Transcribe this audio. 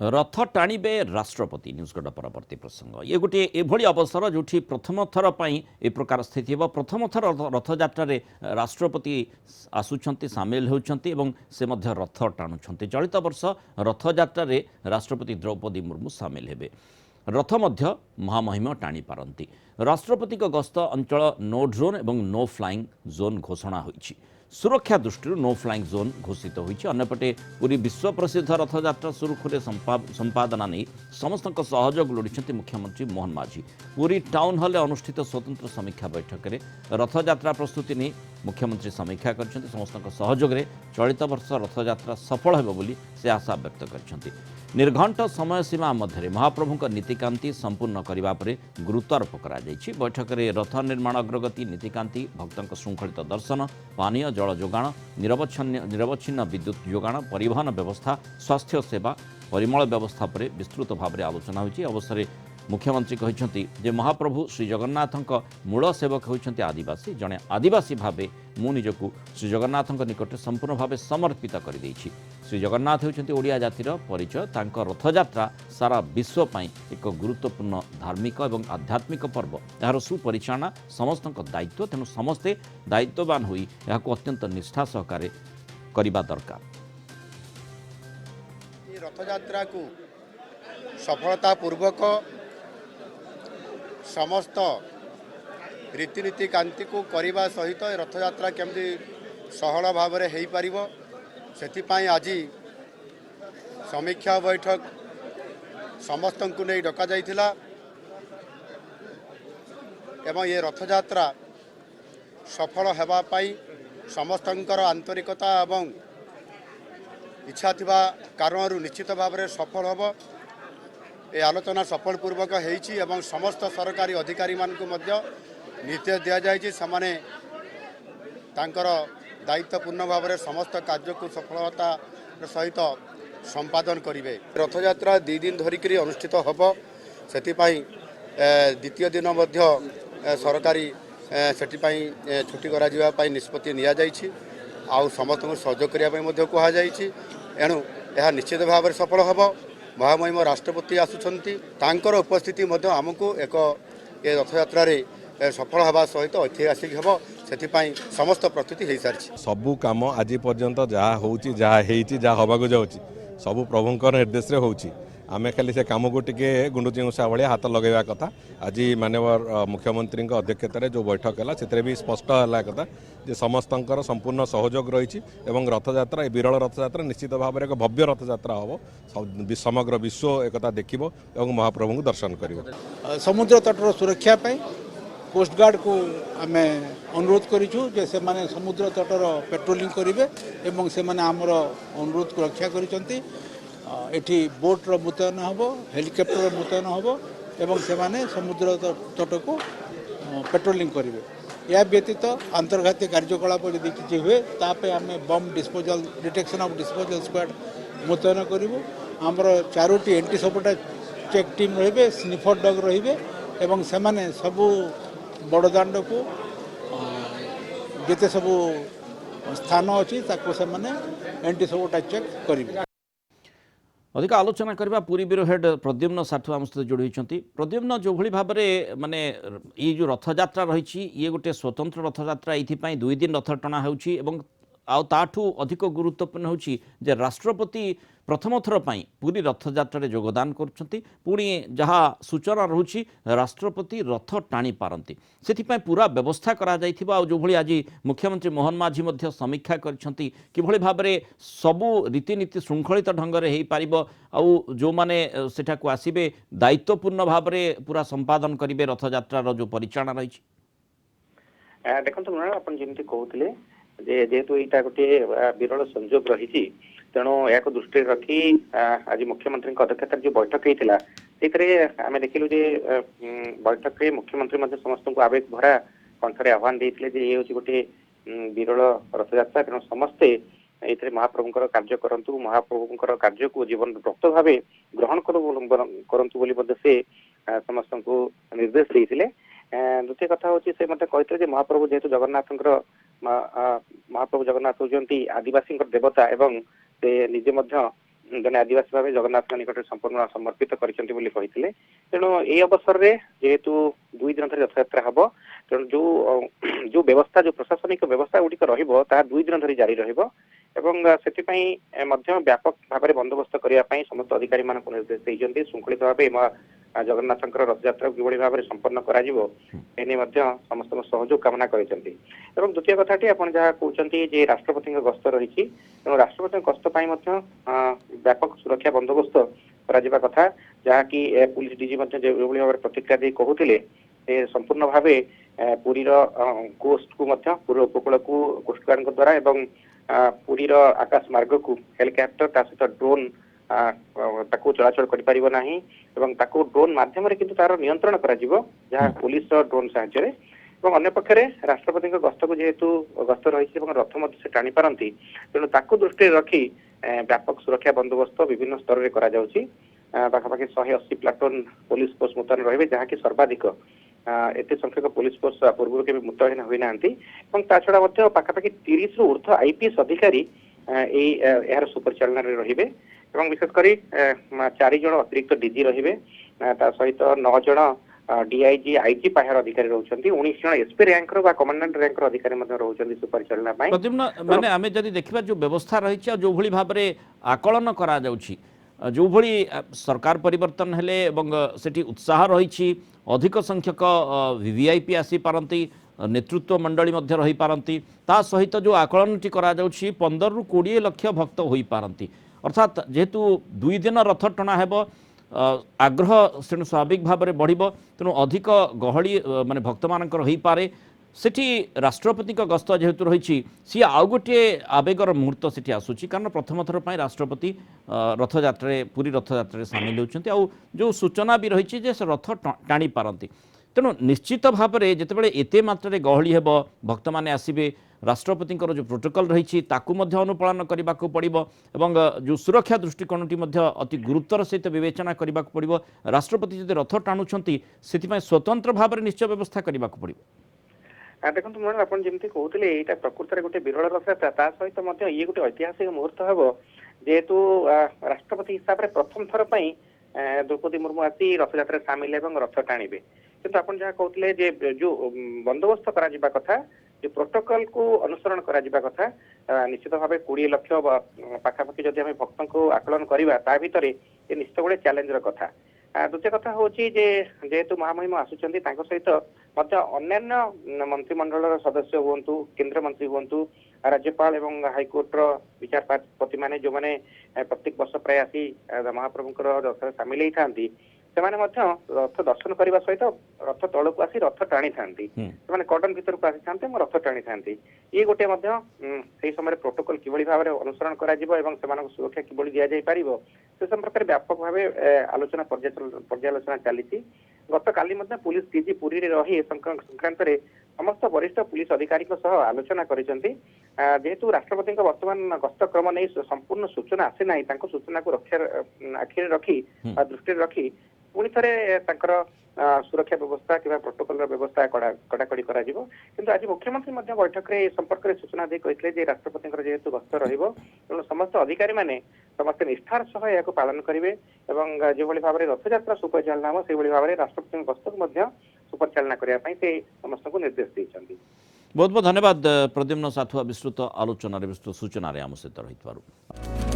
रथ टाणिबे राष्ट्रपति न्यूजगढ़ परवर्ती प्रसंग ये गोटे एभली अवसर जो प्रथम थर ए प्रकार स्थिति हो प्रथम थर रथयात्रा राष्ट्रपति आसुंच सामिल होती से मध्य रथ टाणुंट चलित वर्ष रथयात्रा राष्ट्रपति द्रौपदी मुर्मू सामिल हेबे रथ मध्य महामहिम टाणी पारती राष्ट्रपति गस्त अंचल नो ड्रोन और नो फ्लाइंग जोन घोषणा होईछि सुरक्षा दृष्टि नो फ्लाइंग जोन घोषित होईछि अन्यपटे पूरी विश्व प्रसिद्ध रथयात्रा सुरुखुरे संपादना नहीं समस्त सहयोग लोड़ी मुख्यमंत्री मोहन माझी पूरी टाउन हॉल अनुष्ठित स्वतंत्र समीक्षा बैठक में रथयात्रा प्रस्तुति नहीं मुख्यमंत्री समीक्षा कर समस्त सहयोग चलित वर्ष रथयात्रा सफल हो से आशा व्यक्त कर निर्घंट समय सीमा मध्य महाप्रभु नीतिकांति संपूर्ण करने पर गुरुत्वारोप कर बैठक में रथ निर्माण अग्रगति नीतिकांति भक्तों श्रृंखलित दर्शन पानीय जल जोगाण निरवच्छिन्न विद्युत जोगाण परिवहन व्यवस्था स्वास्थ्य सेवा परिमल व्यवस्था पर विस्तृत भाव में आलोचना होती अवसर में मुख्यमंत्री कहते महाप्रभु श्री जगन्नाथ मूल सेवक होती आदिवासी जड़े आदिवासी भाव मु निजक श्री जगन्नाथ निकट संपूर्ण भाव समर्पित कर श्री जगन्नाथ होती ओडिया जातिर परिचय तांको रथयात्रा सारा विश्व ପାଇଁ एक गुरुत्वपूर्ण धार्मिक और आध्यात्मिक पर्व यार सुपरिचालना समस्त दायित्व तेणु समस्ते दायित्ववान होई यहाको अत्यंत निष्ठा सहकारे करबा दरकार रथयात्रा को सफलता पूर्वक समस्त रीतिनीति कांति को करने सहित रथयात्रा केमती सहल भाव में हो पार से आज समीक्षा बैठक समस्त को नहीं डक जाइथिला एवं ये रथयात्रा सफल होगा समस्तंकर आंतरिकता एवं इच्छा थिबा कारण निश्चित भाव में सफल हम ये आलोचना सफल पूर्वक होईची एवं समस्त सरकारी अधिकारी मानकु मध्य निर्देश दिया जायछि समाने तांकर दायित्वपूर्ण भाव में समस्त कार्य को सफलता सहित संपादन करेंगे रथयात्रा 2 दिन धरिक अनुष्ठित हम से द्वितीय दिन मध्य सरकारी से छुट्टी कर निष्पत्ति नि आउ समस्त को सहयोग करने कहुई एणु यह निश्चित भाव में सफल हम महामहिम राष्ट्रपति आसुंच तांकर उपस्थिति आमको एक ये रथयात्रा सफल हवा सहित ऐतिहासिक हम से समस्त प्रस्तुति हो सारी सबू कम आज पर्यंत जहाँ होची जहाँ हवाक जाऊँगी सबू प्रभुंर निर्देश होची आमे खाली से कम को टिके गुंडुची उषा भाया हाथ लगेवा कथा आज माननीय मुख्यमंत्री अध्यक्षतार जो बैठक है से भी स्पष्ट है कथा जे समस्त संपूर्ण सहयोग रही रथयात्रा विरल रथयात्रा निश्चित भाव में एक भव्य रथयात्रा हम समग्र विश्व एक देखिब और महाप्रभु को दर्शन कर समुद्र तटर सुरक्षा कोस्टगार्ड को आम अनुरोध करूँ जे से माने समुद्र तटर पेट्रोलिंग करेंगे और से आमर अनुरोध को रक्षा कर एठी बोट्र मुतयन हम हेलिकप्टर मुतयन हम एवं से माने समुद्र तट को पेट्रोलिंग करेंगे या व्यतीत अंतर्घाती कार्यकलाप यदि किसी हुए ताप आम bomb disposal detection of disposal squad मुतयन करूँ आमर 4टी एंटी सपोर्टा चेक टीम रे स्निफर डग रे एवं से माने सबू बड़दाण्ड को जिते सबू स्थान अच्छी से माने एंटी सपोर्टा चेक करेंगे अधिक आलोचना करबा पूरी ब्यूरो हेड प्रद्युम्न साठु आम सहित जोड़ी होती प्रद्युम्न जो भली भाव में माने ये जो रथयात्रा रही ये गोटे स्वतंत्र रथयात्रा ये 2 दिन रथ टଣା होउछि एवं ताठू अधिक गुरुत्वपूर्ण होउछि जे राष्ट्रपति प्रथम थर पाई पूरी रथयात्रा योगदान करुछंती पुणी जहाँ सूचना रहुछि राष्ट्रपति रथ टाणी पारती से पूरा व्यवस्था करा जाइथिबा जो भली आज मुख्यमंत्री मोहन माझी मध्य समीक्षा करछंती किभली भाव में सबू रीतिनीति श्रृंखलित ढंग से हो पारिबो आउ जो माने सेठा को आसीबे दायित्वपूर्ण भाव में पूरा संपादन करिवे रथयात्रा जो परिचालना रही देखो आपन जेमती कहउतले जे जेहेतु एटा गोटे विरल संजोग रही तेणु या दृष्टि रखी आज मुख्यमंत्री अध्यक्षतार जो बैठक होता से आम देखिलु बैठक में मुख्यमंत्री समस्त को आवेग भरा कंठरे आह्वान देते ये हूँ गोटे विरल रथयात्रा तेणु समस्ते ये महाप्रभुंर कार्य करूँ महाप्रभुंर कार्य को जीवन व्रत भाव ग्रहण करूँ से समस्त को निर्देश देते द्वितीय कथा हूँ से मत कहते महाप्रभु जेहेतु जगन्नाथ महाप्रभु जगन्नाथ होती आदिवासी देवता एवं से निजे जने आदिवासी भाव जगन्नाथ निकट संपूर्ण समर्पित करछन्ति बोली कहिथिले तेणु ए अवसर रे जेहेतु 2 दिन धरि रथयात्रा हबो तेणु जो व्यवस्था जो प्रशासनिक व्यवस्था गुडी रहिबो ता 2 दिन धरि जारी रहिबो एवं सेति पई मध्य व्यापक भाव में बंदोबस्त करिया पई समस्त अधिकारी मानक निर्देश दैछन्ति शृंखलित भाव जगन्नाथंकर रथयात्रा किभଳି भाव में संपन्न कराजिबो एने मध्य समस्त सहयोग कामना करिसन्ति एवं द्वितीय कथाटी आपण जहा कहउचन्ति जे राष्ट्रपति गस्त रहिछि तेणु राष्ट्रपति गस्त पई मध्य व्यापक सुरक्षा बंदोबस्त कराजिबा कथा जहा कि पुलिस डीजी मध्य जेभଳି भाव प्रतिक्रिया दे कहउतिले ए संपूर्ण भाव पुरीर कोस्ट को मध्य पूर्व उपकूल को कोस्ट गार्ड द्वारा एवं पुरीर आकाश मार्ग को हेलिकॉप्टर ता सहित ड्रोन ताको चलाचल करि परिबो नाही एवं ताको ड्रोन माध्यम रे किंतु तार नियंत्रण करा जिवो जहा पुलिस ड्रोन सहायता रे एवं अन्य पक्षरे राष्ट्रपति गस्त को जेहेतु गस्त रही एवं रथ मध्य से टाणी पारंती तेणु ताको दृष्टि रखी व्यापक सुरक्षा बंदोबस्त विभिन्न स्तर रे करा जाउची पाखापाखि 180 प्लाटून पुलिस फोर्स मुतयन रहिबे जहा कि सर्वाधिक एते संख्यक पुलिस फोर्स पूर्व के मुतयन होई नांती एवं ता छडा मध्य पाखापाखि 30 रु ऊर्ध्व आईपीएस अधिकारी ए यार सुपरचालना रे रहिबे एवं विशेष करी 4 जण अतिरिक्त डीजी रहिबे ता सहित 9 जण डीआईजी आईजी पाहर अधिकारी रहउछन्ती 19 जण एसपी रैंक रो बा कमांडेंट रैंक रो अधिकारी मध्ये रहउछन्ती सुपरचालना पई प्रद्युम्न माने आमे जदि देखिबा जो व्यवस्था रही जो भली भाव में आकलन करा जाउछि जो भली सरकार परिवर्तन हेले एवं सेठी उत्साह रही अधिक संख्यक वीवीआईपी आसी पारंती नेतृत्व मंडली मध्य रही पारंती ता सहित जो आकलनटी करा जाउछि 15 रु 20 लाख भक्त होई पारंती अर्थात जेहेतु 2 दिन रथ टणा हेब आग्रह तेणु स्वाभाविक भाव में बढ़ तेणु अधिक गहली माने भक्त मानकर हो पारे सेठी राष्ट्रपति गस्त जेहेतु रही सी आउ गोटे आवेगर मुहूर्त सेठी आसूची कारण प्रथम थर पर राष्ट्रपति रथयात्रा पुरी रथयात्रा सामिल होती आउ जो सूचना भी रही जे से रथ टाणी पारती तेणु निश्चित भाव में जितेबाला एते मात्रा गहली हेब भक्त मैंने आसबे राष्ट्रपति जो प्रोटोकॉल रही अनुपालन करने को पड़ो एवं जो सुरक्षा दृष्टिकोण अति गुरुत्वर सहित विवेचना करने को पड़ो राष्ट्रपति जब रथ टाणुंट से स्वतंत्र भाव में निश्चय व्यवस्था करने को पड़ो देखो मैडम आप जमी कहते यहाँ प्रकृत में गोटे विरल रथयात्रा सहित ये गोटे ऐतिहासिक मुहूर्त हम जेहेतु राष्ट्रपति हिसाब से प्रथम थर पर द्रौपदी मुर्मू आसी रथयात्रा सामिल और रथ टाणिबे किंतु आप जहाँ कहते जो बंदोबस्त करा कथा जो प्रोटोकॉल को अनुसरण करा कथा निश्चित भाव 20 लाख पाखापाखि जदि आम भक्त को आकलन करवा ता भितर ये निश्चित गोटे चैलेंजर कथा द्वितीय कथा हूँ जेहेतु महामहिम आसुच्च सहित अन्य मंत्रिमंडल सदस्य हूँ केंद्र मंत्री हूँ राज्यपाल एवं हाईकोर्टर विचारपति माने जो माने प्रत्येक वर्ष प्राय आसी महाप्रभुंकर रथ सामिल होती रथ दर्शन करने सहित रथ तल को आसी रथ टाणी था कॉटन भीतर को आसी था रथ टाणी था ये गोटे से समय प्रोटोकॉल किभଳି भाव में अनुसरण करा सुरक्षा किभଳି दिया जाय पारिबो से संपर्क में व्यापक भाव आलोचना पर्यालोचना चली गत काली पुलिस डीजी पुरी रे रही संक्रांत में समस्त वरिष्ठ पुलिस अधिकारी आलोचना करिसेंती जेहेतु राष्ट्रपति वर्तमान गस्त क्रम नहीं संपूर्ण सूचना आसी ना सूचना को आखिर रखी दृष्टि रखी पुणी थे सुरक्षा व्यवस्था कि प्रोटोकॉल व्यवस्था कड़ाकड़ी किंतु आज मुख्यमंत्री बैठक में संपर्क में सूचना दे कहते राष्ट्रपति जेहेतु गस्त तेणु समस्त अधिकारी माने समस्त निष्ठार सह यह पालन करेंगे और जो भाव में रथयात्रा सुपरिचालना हम से भाव में राष्ट्रपति गस्त को सुपरिचालना करने से समस्त को निर्देश देते। बहुत बहुत धन्यवाद प्रद्युम्न साथुआ विस्तृत आलोचना विस्तृत सूचना आम सहित रही।